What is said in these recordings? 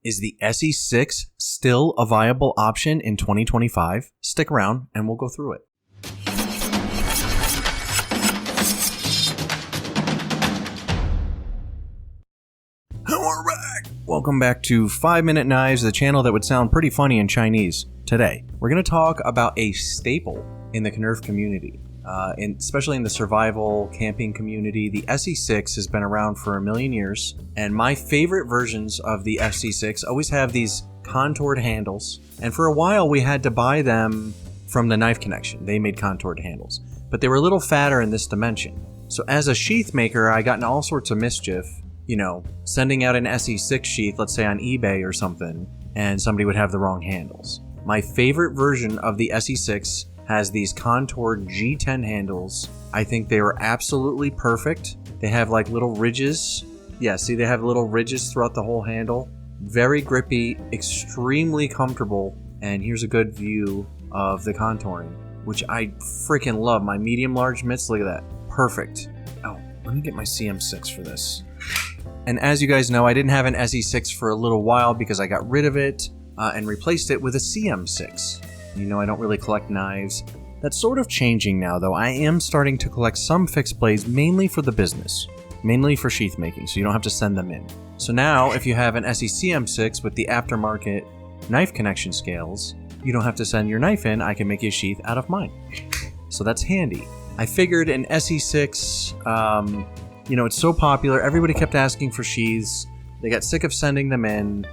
Is the SE6 still a viable option in 2025? Stick around and we'll go through it. We're back! Welcome back to 5 Minute Knives, the channel that would sound pretty funny in Chinese. Today, we're going to talk about a staple in the Knife community. Especially in the survival camping community, the SE6 has been around for a million years, and my favorite versions of the SE6 always have these contoured handles, and for a while we had to buy them from the Knife Connection. They made contoured handles, but they were a little fatter in this dimension. So as a sheath maker, I got in all sorts of mischief, sending out an SE6 sheath, let's say on eBay or something, and somebody would have the wrong handles. My favorite version of the SE6 has these contoured G10 handles. I think they are absolutely perfect. They have like little ridges. Yeah, see, they have little ridges throughout the whole handle. Very grippy, extremely comfortable. And here's a good view of the contouring, which I freaking love. My medium large mitts, look at that. Perfect. Oh, let me get my CM6 for this. And as you guys know, I didn't have an SE6 for a little while because I got rid of it and replaced it with a CM6. I don't really collect knives. That's sort of changing now, though. I am starting to collect some fixed blades, mainly for the business, mainly for sheath making, so you don't have to send them in. So now, if you have an SE-CM6 with the aftermarket Knife Connection scales, you don't have to send your knife in. I can make you a sheath out of mine. So that's handy. I figured an SE6, it's so popular. Everybody kept asking for sheaths. They got sick of sending them in.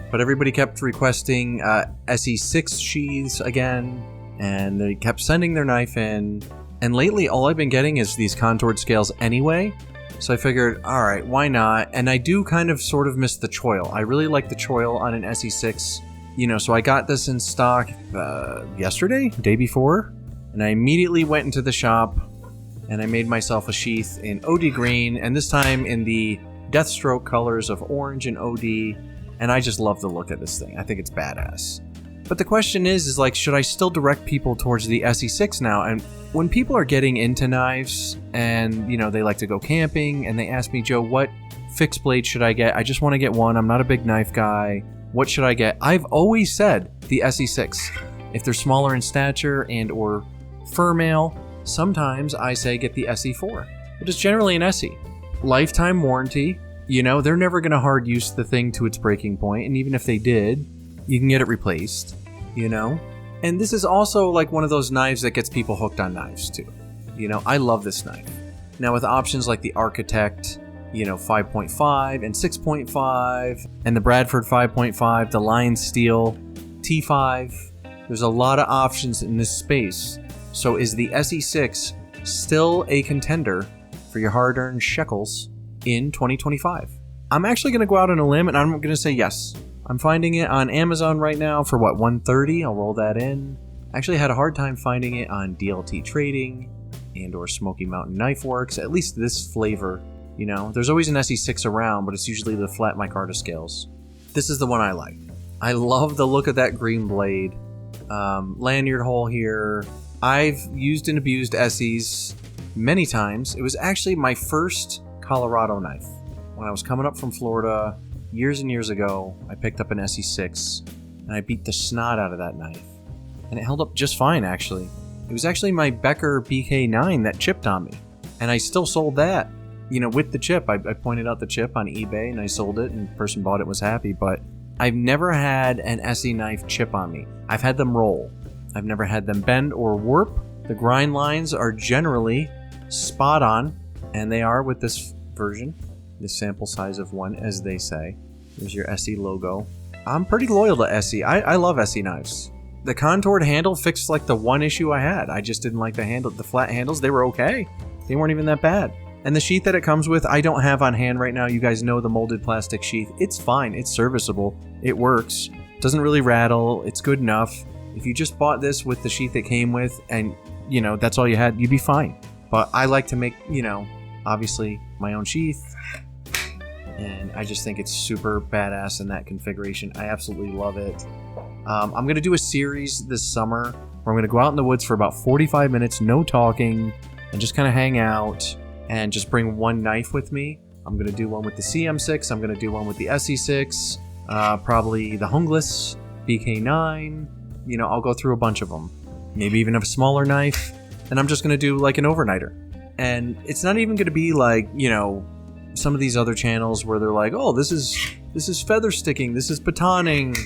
But everybody kept requesting SE6 sheaths again, and they kept sending their knife in. And lately, all I've been getting is these contoured scales anyway. So I figured, all right, why not? And I do kind of sort of miss the choil. I really like the choil on an SE6. So I got this in stock yesterday, day before, and I immediately went into the shop and I made myself a sheath in OD green, and this time in the Deathstroke colors of orange and OD. And I just love the look of this thing. I think it's badass. But the question is should I still direct people towards the SE6 now? And when people are getting into knives and, they like to go camping and they ask me, Joe, what fixed blade should I get? I just want to get one. I'm not a big knife guy. What should I get? I've always said the SE6. If they're smaller in stature and or fur mail, sometimes I say get the SE4. But it's generally an SE. Lifetime warranty. They're never going to hard use the thing to its breaking point, and even if they did, you can get it replaced, And this is also like one of those knives that gets people hooked on knives too. I love this knife. Now with options like the Architect, 5.5 and 6.5, and the Bradford 5.5, the Lion Steel T5, there's a lot of options in this space. So is the SE6 still a contender for your hard-earned shekels in 2025? I'm actually going to go out on a limb and I'm going to say yes. I'm finding it on Amazon right now for $130. I'll roll that in. I actually had a hard time finding it on DLT Trading and or Smoky Mountain Knife Works, at least this flavor. There's always an SE6 around, but it's usually the flat micarta scales. This is the one I like. I love the look of that green blade. Lanyard hole here. I've used and abused SEs many times. It was actually my first Colorado knife. When I was coming up from Florida years and years ago, I picked up an SE6 and I beat the snot out of that knife. And it held up just fine, actually. It was actually my Becker BK9 that chipped on me. And I still sold that, with the chip. I pointed out the chip on eBay and I sold it, and the person bought it was happy. But I've never had an SE knife chip on me. I've had them roll. I've never had them bend or warp. The grind lines are generally spot on, and they are with this version, the sample size of 1, as they say. There's your SE logo. I'm pretty loyal to SE. I love SE knives. The contoured handle fixed like the one issue I had. I just didn't like the flat handles. They were okay. They weren't even that bad. And the sheath that it comes with, I don't have on hand right now. You guys know the molded plastic sheath. It's fine. It's serviceable. It works. Doesn't really rattle. It's good enough. If you just bought this with the sheath it came with and, that's all you had, you'd be fine. But I like to make, obviously my own sheath. And I just think it's super badass in that configuration. I absolutely love it. I'm going to do a series this summer where I'm going to go out in the woods for about 45 minutes, no talking, and just kind of hang out and just bring one knife with me. I'm going to do one with the CM6. I'm going to do one with the SE6. probably the Hungless, BK9. You know, I'll go through a bunch of them. Maybe even a smaller knife. And I'm just going to do like an overnighter. And it's not even going to be like, you know, some of these other channels where they're like, oh, this is feather sticking, this is batoning,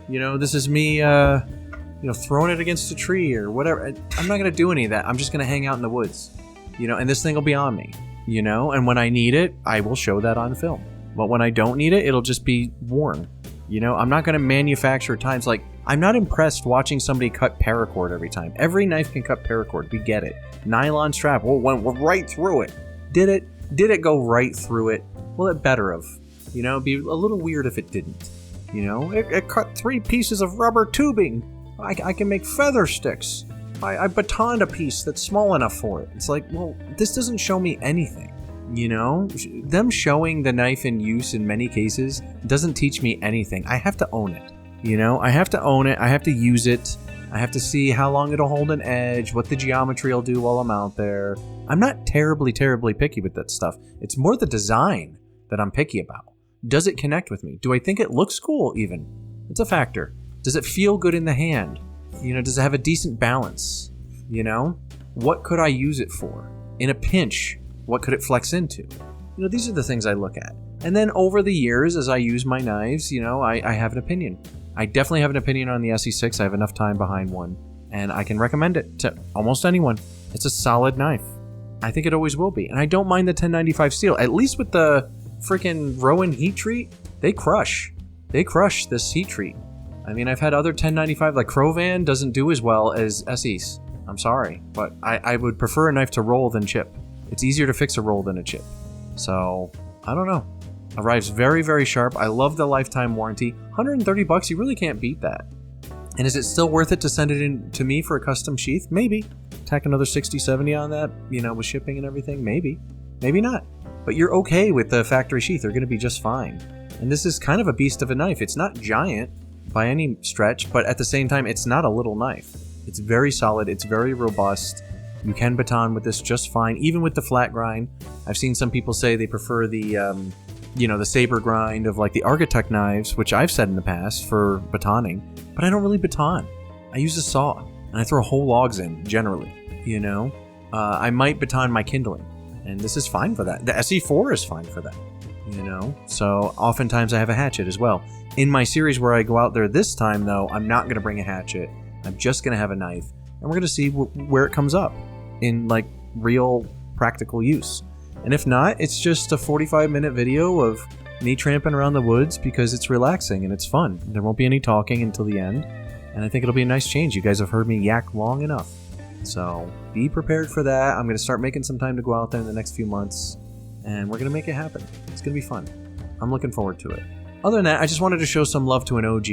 you know, this is me, you know, throwing it against a tree or whatever. I'm not going to do any of that. I'm just going to hang out in the woods, you know, and this thing will be on me, you know, and when I need it, I will show that on film. But when I don't need it, it'll just be worn. You know, I'm not going to manufacture times like, I'm not impressed watching somebody cut paracord every time. Every knife can cut paracord. We get it. Nylon strap. Well, went right through it. Did it go right through it? Well, it better have. You know, it'd be a little weird if it didn't. You know, it cut 3 pieces of rubber tubing. I can make feather sticks. I batoned a piece that's small enough for it. It's like, well, this doesn't show me anything. You know, them showing the knife in use in many cases doesn't teach me anything. I have to own it. You know, I have to own it. I have to use it. I have to see how long it'll hold an edge, what the geometry will do while I'm out there. I'm not terribly picky with that stuff. It's more the design that I'm picky about. Does it connect with me? Do I think it looks cool even? It's a factor. Does it feel good in the hand? You know, does it have a decent balance? You know, what could I use it for? In a pinch, what could it flex into? You know, these are the things I look at. And then over the years, as I use my knives, you know, I have an opinion. I definitely have an opinion on the ESEE6. I have enough time behind one, and I can recommend it to almost anyone. It's a solid knife. I think it always will be. And I don't mind the 1095 steel. At least with the freaking Rowan heat treat, they crush. They crush this heat treat. I mean, I've had other 1095, like Crovan doesn't do as well as ESEE's. I'm sorry, but I would prefer a knife to roll than chip. It's easier to fix a roll than a chip. So, I don't know. Arrives very sharp. I love the lifetime warranty. $130, you really can't beat that. And is it still worth it to send it in to me for a custom sheath? Maybe. Tack another 60, 70 on that, you know, with shipping and everything? Maybe. Maybe not. But you're okay with the factory sheath. They're going to be just fine. And this is kind of a beast of a knife. It's not giant by any stretch, but at the same time, it's not a little knife. It's very solid. It's very robust. You can baton with this just fine, even with the flat grind. I've seen some people say they prefer the, you know, the saber grind of like the Architect knives, which I've said in the past for batoning, but I don't really baton. I use a saw and I throw whole logs in generally, you know. I might baton my kindling, and this is fine for that. The SE4 is fine for that, you know. So oftentimes I have a hatchet as well. In my series where I go out there this time, though, I'm not going to bring a hatchet. I'm just going to have a knife, and we're going to see where it comes up in like real practical use. And if not, it's just a 45-minute video of me tramping around the woods because it's relaxing and it's fun. There won't be any talking until the end, and I think it'll be a nice change. You guys have heard me yak long enough, so be prepared for that. I'm going to start making some time to go out there in the next few months, and we're going to make it happen. It's going to be fun. I'm looking forward to it. Other than that, I just wanted to show some love to an OG.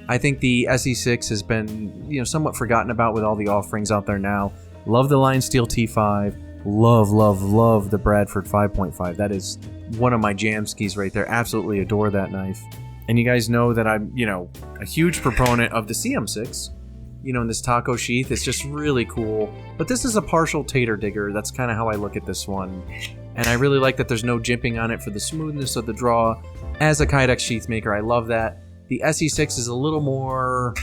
I think the SE6 has been, you know, somewhat forgotten about with all the offerings out there now. Love the Line Steel T5. Love the Bradford 5.5. That is one of my jam skis right there. Absolutely adore that knife. And you guys know that I'm, you know, a huge proponent of the CM6. You know, in this taco sheath, it's just really cool. But this is a partial tater digger. That's kind of how I look at this one. And I really like that there's no jimping on it for the smoothness of the draw. As a Kydex sheath maker, I love that. The SE6 is a little more,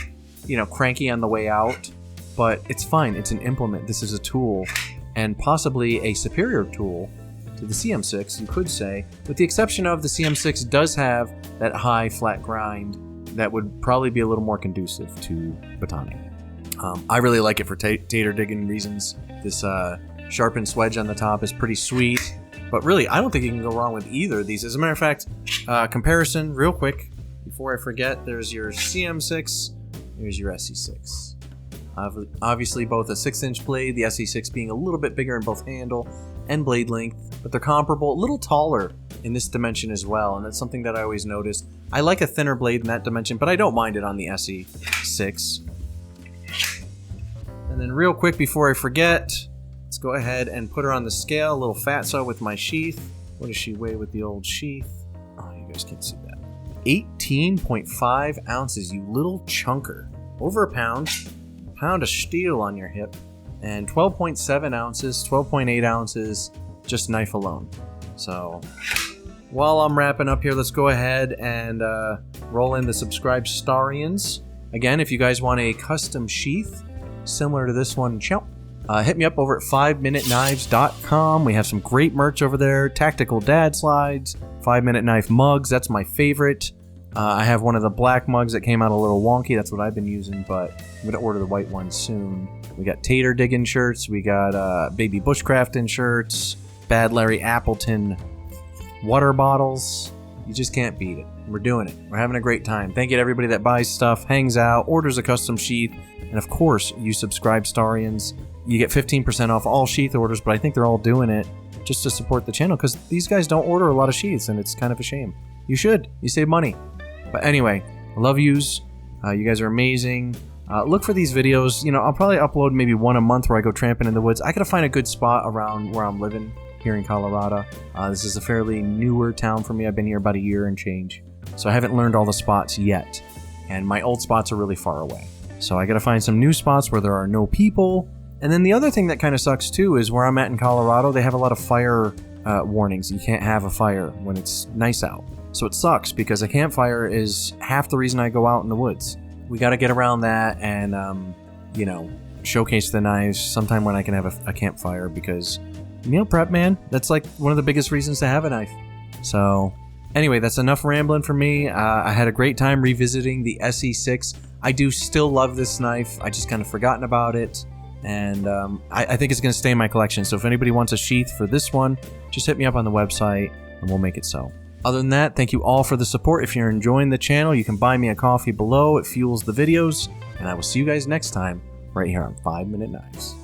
you know, cranky on the way out. But it's fine. It's an implement. This is a tool. And possibly a superior tool to the CM6, you could say. With the exception of the CM6 does have that high flat grind that would probably be a little more conducive to batoning. I really like it for tater digging reasons. This sharpened swedge on the top is pretty sweet. But really, I don't think you can go wrong with either of these. As a matter of fact, comparison real quick before I forget, there's your CM6, there's your SE6. Obviously both a 6-inch blade, the SE6 being a little bit bigger in both handle and blade length, but they're comparable, a little taller in this dimension as well, and that's something that I always noticed. I like a thinner blade in that dimension, but I don't mind it on the SE6. And then real quick before I forget, let's go ahead and put her on the scale, a little fatso with my sheath. What does she weigh with the old sheath? Oh, you guys can't see that. 18.5 ounces, you little chunker. Over a pound of steel on your hip, and 12.7 ounces, 12.8 ounces, just knife alone. So while I'm wrapping up here, let's go ahead and roll in the subscribe starians. Again, if you guys want a custom sheath similar to this one, hit me up over at 5minuteknives.com. We have some great merch over there. Tactical dad slides, 5-minute knife mugs. That's my favorite. I have one of the black mugs that came out a little wonky. That's what I've been using, but I'm going to order the white one soon. We got tater digging shirts. We got baby bushcrafting shirts. Bad Larry Appleton water bottles. You just can't beat it. We're doing it. We're having a great time. Thank you to everybody that buys stuff, hangs out, orders a custom sheath, and of course, you subscribe starians. You get 15% off all sheath orders, but I think they're all doing it just to support the channel because these guys don't order a lot of sheaths, and it's kind of a shame. You should. You save money. But anyway, I love yous. You guys are amazing. Look for these videos. You know, I'll probably upload maybe one a month where I go tramping in the woods. I gotta find a good spot around where I'm living here in Colorado. This is a fairly newer town for me. I've been here about a year and change. So I haven't learned all the spots yet. And my old spots are really far away. So I gotta find some new spots where there are no people. And then the other thing that kind of sucks too is where I'm at in Colorado, they have a lot of fire warnings. You can't have a fire when it's nice out. So it sucks because a campfire is half the reason I go out in the woods. We got to get around that and, you know, showcase the knives sometime when I can have a campfire because meal prep, man, that's like one of the biggest reasons to have a knife. So anyway, that's enough rambling for me. I had a great time revisiting the ESEE 6. I do still love this knife. I just kind of forgotten about it. And I think it's going to stay in my collection. So if anybody wants a sheath for this one, just hit me up on the website and we'll make it so. Other than that, thank you all for the support. If you're enjoying the channel, you can buy me a coffee below. It fuels the videos. And I will see you guys next time right here on 5 Minute Knives.